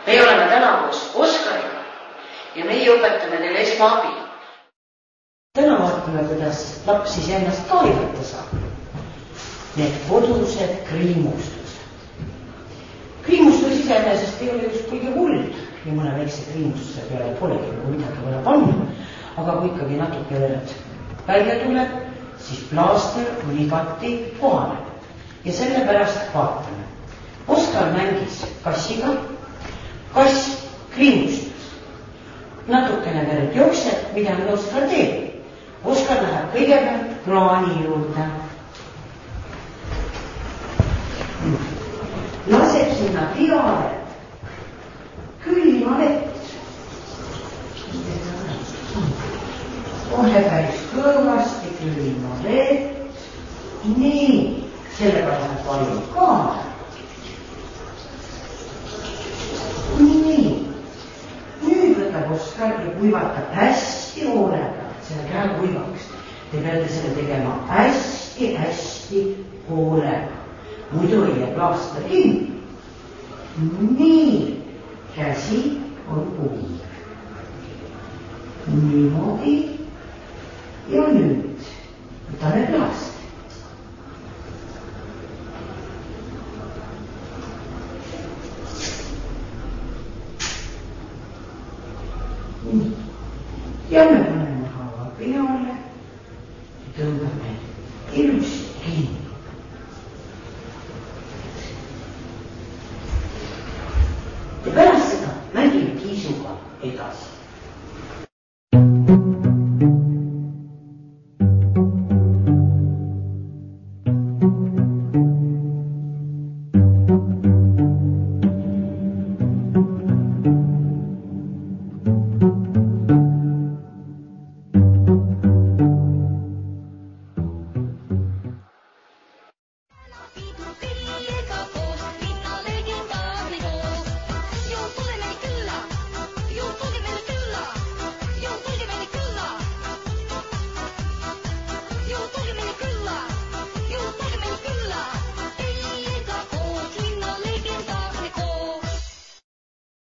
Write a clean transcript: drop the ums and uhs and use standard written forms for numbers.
Meie oleme täna koos Oskariga ja meie õpetame teile esmaabi. Täna vaatame, kuidas laps siis ennast ka aidata saab. Need kodused kriimustused. Kriimustus iseenesest ei ole just kõige hull ja mõne väikse kriimustuse peale polegi midagi vaja panna, aga kui ikkagi natuke verd välja tuleb, siis plaaster on igati kohane ja sellepärast vaatame. Oskar mängis kassiga. Kass kriimustas. Natukene verd jookseb, mida nüüd Oskar teeb. Oskar läheb kõigepealt kraani juurde. Laseb sinna peale külma vett. Kohe päris kõvasti külma vett. Nii, sellega läheb palju kaasa. Nii, nüüd võtab Oskar ja kuivatab hästi hoolega, selle käe kuivaks. Te peate selle tegema hästi hoolega. Muidu ei jää plaaster kinni. Nii, käsi on kuiv. Niimoodi ja nüüd võtame plaaster. Ja me paneme haava peale